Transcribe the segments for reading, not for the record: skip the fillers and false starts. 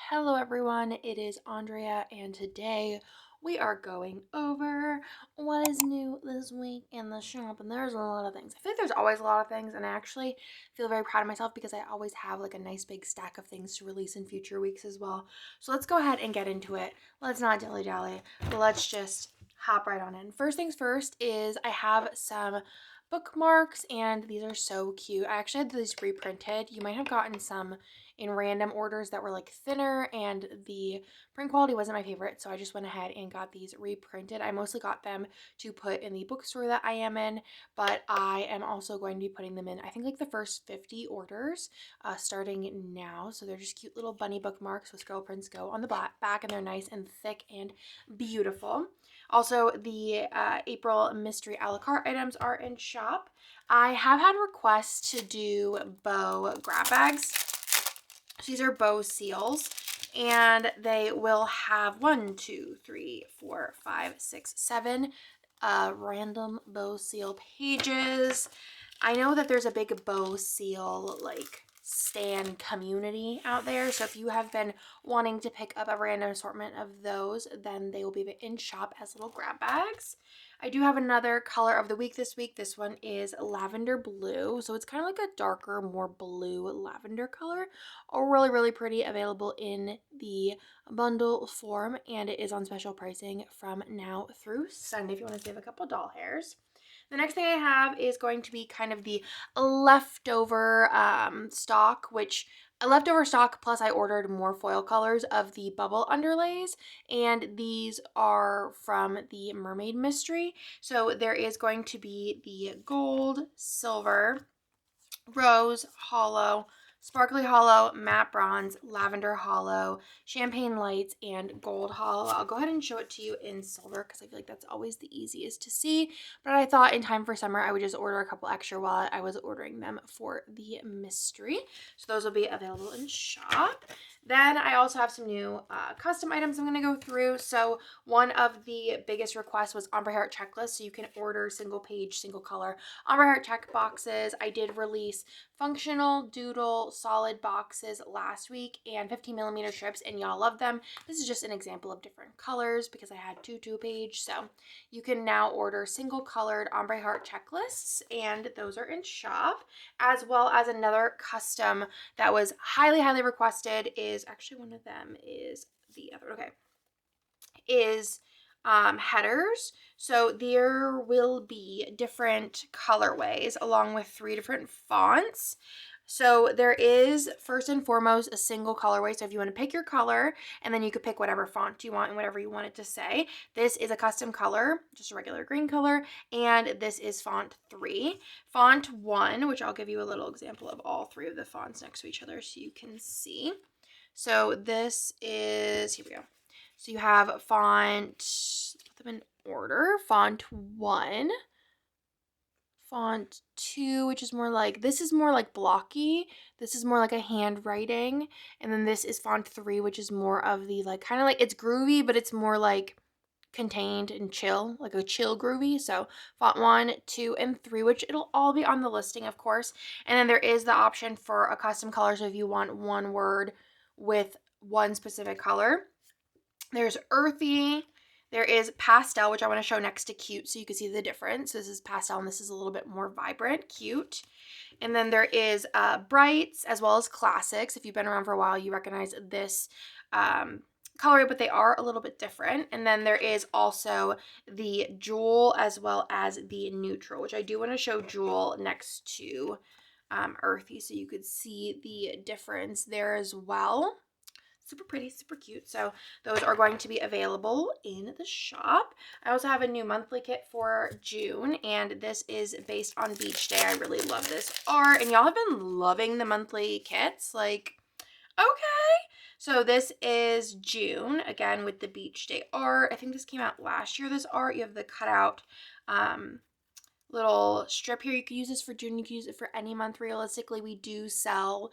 Hello everyone, it is Andrea and today we are going over what is new this week in the shop, and there's a lot of things. I feel like there's always a lot of things, and I actually feel very proud of myself because I always have like a nice big stack of things to release in future weeks as well. So let's go ahead and get into it. Let's not dilly-dally, but let's just hop right on in. First things first is I have some bookmarks, and these are so cute. I actually had these reprinted. You might have gotten some in random orders that were like thinner, and the print quality wasn't my favorite, so I just went ahead and got these reprinted. I mostly got them to put in the bookstore that I am in, but I am also going to be putting them in, I think, like the first 50 orders starting now. So they're just cute little bunny bookmarks with ScribblePrintsCo on the back, and they're nice and thick and beautiful. Also, the April mystery a la carte items are in shop. I have had requests to do bow grab bags. These are bow seals, and they will have 1, 2, 3, 4, 5, 6, 7 random bow seal pages. I know that there's a big bow seal like stan community out there, so if you have been wanting to pick up a random assortment of those, then they will be in shop as little grab bags. I do have another color of the week this week. This one is lavender blue, so it's kind of like a darker, more blue lavender color. Really pretty, available in the bundle form, and it is on special pricing from now through Sunday if you want to save a couple doll hairs. The next thing I have is going to be kind of the leftover stock, which a leftover stock, plus I ordered more foil colors of the bubble underlays, and these are from the Mermaid Mystery. So there is going to be the gold, silver, rose, hollow, sparkly hollow, matte bronze, lavender hollow, champagne lights, and gold hollow. I'll go ahead and show it to you in silver because I feel like that's always the easiest to see. But I thought in time for summer, I would just order a couple extra while I was ordering them for the mystery. So those will be available in shop. Then I also have some new custom items I'm going to go through. So one of the biggest requests was ombre heart checklist. So you can order single page, single color ombre heart check boxes. I did release functional doodle solid boxes last week and 15mm strips, and y'all love them. This is just an example of different colors because I had two page. So you can now order single colored ombre heart checklists, and those are in shop, as well as another custom that was highly requested is actually one of them is the other, okay, is headers. So there will be different colorways along with 3 different fonts. So there is first and foremost a single colorway. So if you want to pick your color, and then you could pick whatever font you want and whatever you want it to say. This is a custom color, just a regular green color, and this is font 3. Font 1, which I'll give you a little example of all 3 of the fonts next to each other so you can see. So this is, here we go. So you have font, let's put them in order. Font 1, font 2, which is more like, this is more like blocky. This is more like a handwriting. And then this is font 3, which is more of the like, kind of like, it's groovy, but it's more like contained and chill, like a chill groovy. So font 1, 2, and 3, which it'll all be on the listing, of course. And then there is the option for a custom color. So if you want one word with one specific color, there's earthy, there is pastel, which I want to show next to cute so you can see the difference. This is pastel and this is a little bit more vibrant, cute. And then there is brights as well as classics. If you've been around for a while, you recognize this color, but they are a little bit different. And then there is also the jewel as well as the neutral, which I do want to show jewel next to earthy so you could see the difference there as well. Super pretty, super cute. So those are going to be available in the shop. I also have a new monthly kit for June, and this is based on Beach Day. I really love this art, and y'all have been loving the monthly kits. Like, okay. So this is June, again, with the Beach Day art. I think this came out last year, this art. You have the cutout little strip here. You could use this for June. You could use it for any month. Realistically, we do sell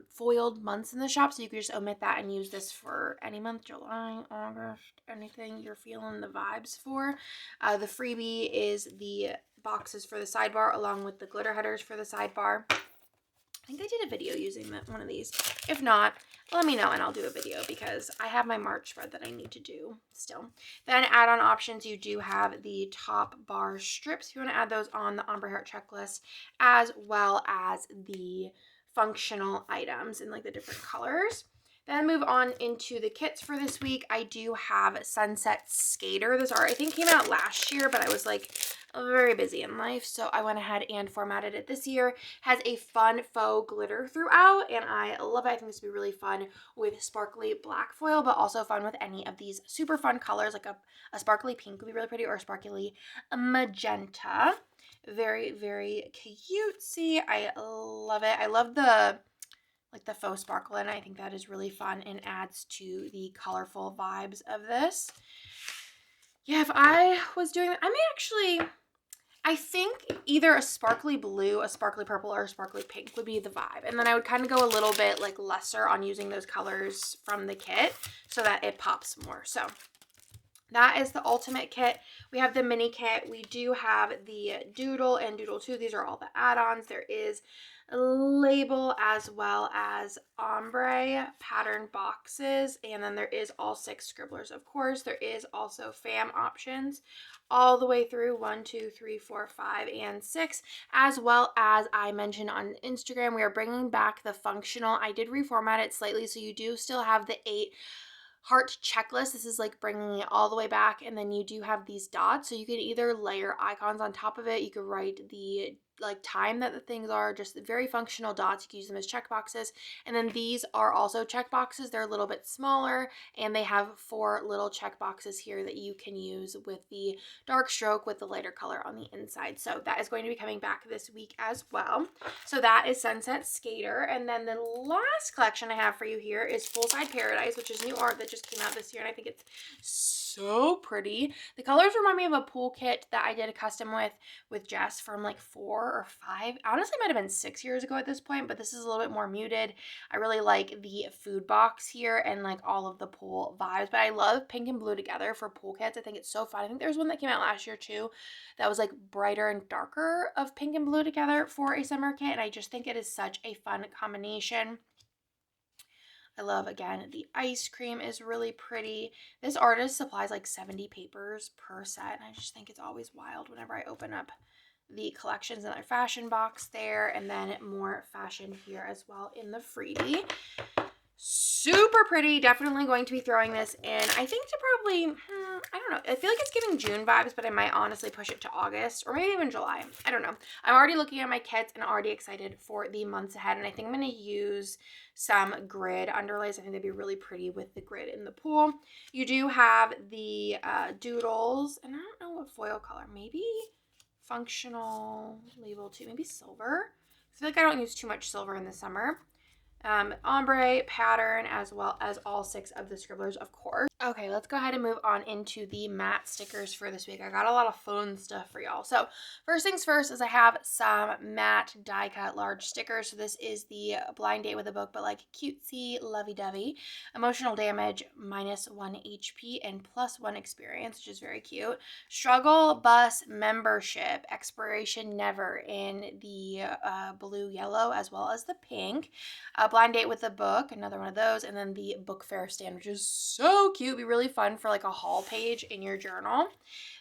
foiled months in the shop, so you could just omit that and use this for any month, July, August, anything you're feeling the vibes for. The freebie is the boxes for the sidebar along with the glitter headers for the sidebar. think I did a video using one of these. If not, let me know and I'll do a video because I have my March spread that I need to do still. Then add-on options, you do have the top bar strips if you want to add those on the ombre heart checklist, as well as the functional items in like the different colors. Then move on into the kits for this week. I do have Sunset Skater. This art I think came out last year, but I was like very busy in life, so I went ahead and formatted it this year. Has a fun faux glitter throughout, and I love it. I think this would be really fun with sparkly black foil, but also fun with any of these super fun colors, like a sparkly pink would be really pretty, or a sparkly magenta. Very, very cutesy. I love it. I love the faux sparkle in it. I think that is really fun and adds to the colorful vibes of this. Yeah, if I was doing that, I think either a sparkly blue, a sparkly purple, or a sparkly pink would be the vibe. And then I would kind of go a little bit like lesser on using those colors from the kit so that it pops more. So that is the ultimate kit. We have the mini kit. We do have the Doodle and Doodle 2. These are all the add-ons. There is a label as well as ombre pattern boxes. And then there is all 6 scribblers, of course. There is also fam options all the way through 1, 2, 3, 4, 5, and 6. As well as I mentioned on Instagram, we are bringing back the functional. I did reformat it slightly, so you do still have the 8 heart checklist. This is like bringing it all the way back, and then you do have these dots, so you can either layer icons on top of it. You could write the like time that the things are, just very functional dots. You can use them as checkboxes. And then these are also checkboxes. They're a little bit smaller, and they have 4 little checkboxes here that you can use with the dark stroke with the lighter color on the inside. So that is going to be coming back this week as well. So that is Sunset Skater. And then the last collection I have for you here is Full Side Paradise, which is new art that just came out this year, and I think it's so pretty. The colors remind me of a pool kit that I did a custom with Jess from like 4 or 5, honestly might have been 6 years ago at this point, but this is a little bit more muted. I really like the food box here and like all of the pool vibes, but I love pink and blue together for pool kits. I think it's so fun. I think there's one that came out last year too that was like brighter and darker of pink and blue together for a summer kit, and I just think it is such a fun combination. I love, again, the ice cream is really pretty. This artist supplies like 70 papers per set, and I just think it's always wild whenever I open up the collections. Another fashion box there, and then more fashion here as well in the freebie. Super pretty. Definitely going to be throwing this in, I think, to probably, I don't know. I feel like it's giving June vibes, but I might honestly push it to August or maybe even July. I don't know. I'm already looking at my kits and already excited for the months ahead, and I think I'm going to use some grid underlays. I think they'd be really pretty with the grid in the pool. You do have the doodles, and I don't know what foil color. Maybe functional label 2, maybe silver. I feel like I don't use too much silver in the summer. Ombre pattern, as well as all 6 of the scribblers, of course. Okay, let's go ahead and move on into the matte stickers for this week. I got a lot of fun stuff for y'all. So first things first is I have some matte die cut large stickers. So this is the blind date with a book, but like cutesy, lovey-dovey. Emotional damage, -1 HP and +1 experience, which is very cute. Struggle bus membership, expiration never in the blue, yellow, as well as the pink. Blind date with a book, another one of those, and then the book fair stand, which is so cute. It'd be really fun for like a haul page in your journal.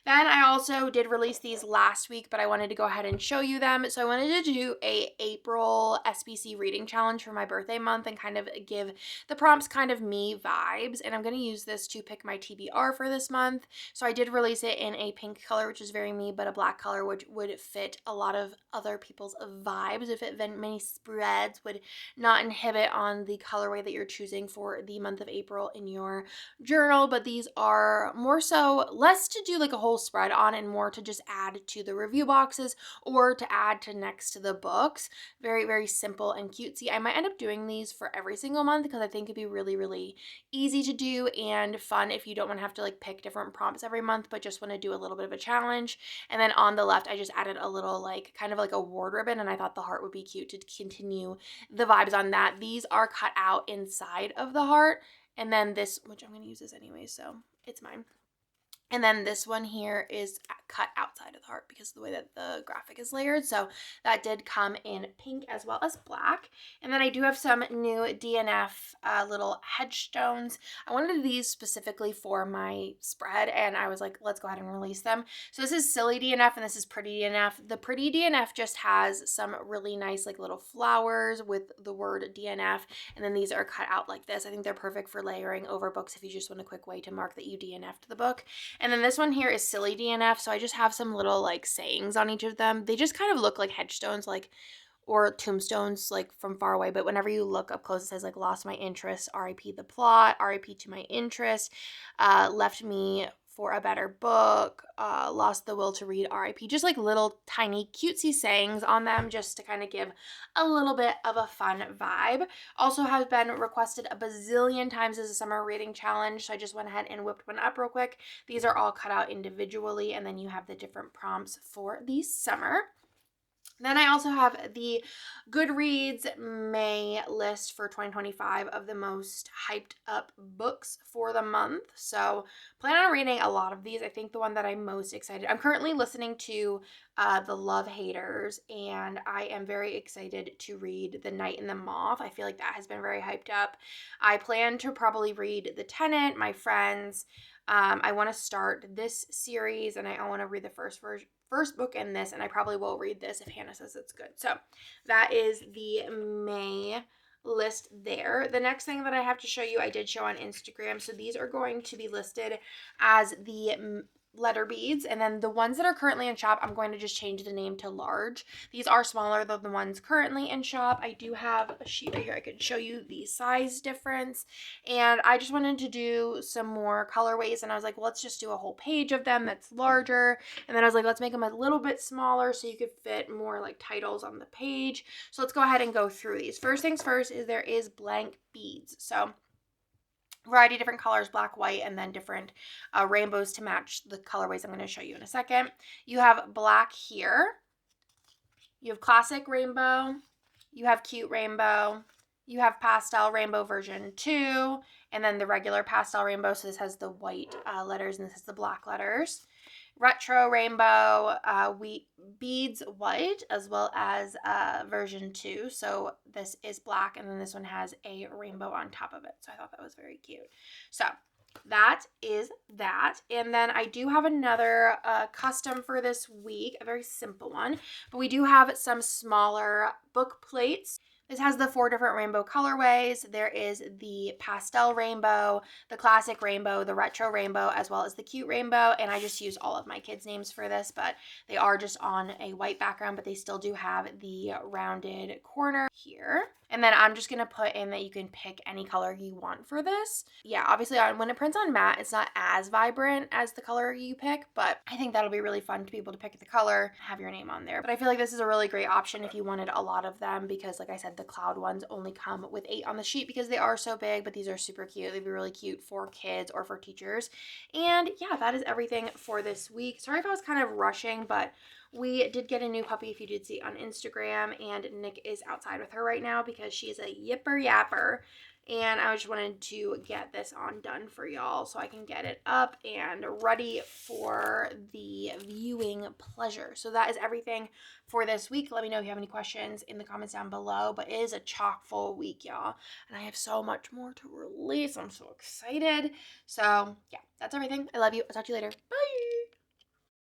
Then I also did release these last week, but I wanted to go ahead and show you them. So I wanted to do a April SBC reading challenge for my birthday month and kind of give the prompts kind of me vibes. And I'm going to use this to pick my TBR for this month. So I did release it in a pink color, which is very me, but a black color, which would fit a lot of other people's vibes. If it many spreads, would not inhibit on the colorway that you're choosing for the month of April in your journal. But these are more so less to do like a whole spread on and more to just add to the review boxes or to add to next to the books. Very, very simple and cutesy. I might end up doing these for every single month because I think it'd be really, really easy to do and fun if you don't want to have to like pick different prompts every month, but just want to do a little bit of a challenge. And then on the left, I just added a little like kind of like a ward ribbon, and I thought the heart would be cute to continue the vibes on that. These are cut out inside of the heart, and then this, which I'm going to use this anyway, so it's mine. And then this one here is cut outside of the heart because of the way that the graphic is layered. So that did come in pink as well as black. And then I do have some new DNF little headstones. I wanted these specifically for my spread, and I was like, let's go ahead and release them. So this is Silly DNF and this is Pretty DNF. The Pretty DNF just has some really nice like little flowers with the word DNF. And then these are cut out like this. I think they're perfect for layering over books if you just want a quick way to mark that you DNF'd the book. And then this one here is Silly DNF, so I just have some little like sayings on each of them. They just kind of look like headstones, like, or tombstones, like from far away, but whenever you look up close, it says like lost my interest, RIP the plot, RIP to my interest, left me for a better book, lost the will to read, RIP, just like little tiny cutesy sayings on them just to kind of give a little bit of a fun vibe. Also has been requested a bazillion times as a summer reading challenge, so I just went ahead and whipped one up real quick. These are all cut out individually, and then you have the different prompts for the summer. Then I also have the Goodreads May list for 2025 of the most hyped up books for the month. So plan on reading a lot of these. I think the one that I'm most excited, I'm currently listening to The Love Haters, and I am very excited to read The Night and the Moth. I feel like that has been very hyped up. I plan to probably read The Tenant, My Friends. I want to start this series, and I want to read the first book in this, and I probably will read this if Hannah says it's good. So that is the May list there. The next thing that I have to show you, I did show on Instagram. So these are going to be listed as the letter beads, and then the ones that are currently in shop, I'm going to just change the name to large. These are smaller than the ones currently in shop. I do have a sheet right here. I could show you the size difference, and I just wanted to do some more colorways, and I was like, well, let's just do a whole page of them that's larger. And then I was like, let's make them a little bit smaller so you could fit more like titles on the page. So let's go ahead and go through these. First things first is there is blank beads. So variety of different colors, black, white, and then different rainbows to match the colorways I'm going to show you in a second. You have black here. You have classic rainbow. You have cute rainbow. You have pastel rainbow version 2, and then the regular pastel rainbow. So this has the white letters and this has the black letters. Retro rainbow, beads white, as well as version 2. So this is black, and then this one has a rainbow on top of it. So I thought that was very cute. So that is that. And then I do have another custom for this week, a very simple one, but we do have some smaller book plates. This has the 4 different rainbow colorways. There is the pastel rainbow, the classic rainbow, the retro rainbow, as well as the cute rainbow. And I just used all of my kids' names for this, but they are just on a white background, but they still do have the rounded corner here. And then I'm just going to put in that you can pick any color you want for this. Yeah, obviously when it prints on matte, it's not as vibrant as the color you pick, but I think that'll be really fun to be able to pick the color, have your name on there. But I feel like this is a really great option if you wanted a lot of them because, like I said, the cloud ones only come with 8 on the sheet because they are so big, but these are super cute. They'd be really cute for kids or for teachers. And yeah, that is everything for this week. Sorry if I was kind of rushing, but we did get a new puppy, if you did see on Instagram, and Nick is outside with her right now because she's a yipper yapper. And I just wanted to get this on done for y'all so I can get it up and ready for the viewing pleasure. So that is everything for this week. Let me know if you have any questions in the comments down below, but it is a chock full week, y'all. And I have so much more to release. I'm so excited. So yeah, that's everything. I love you. I'll talk to you later. Bye.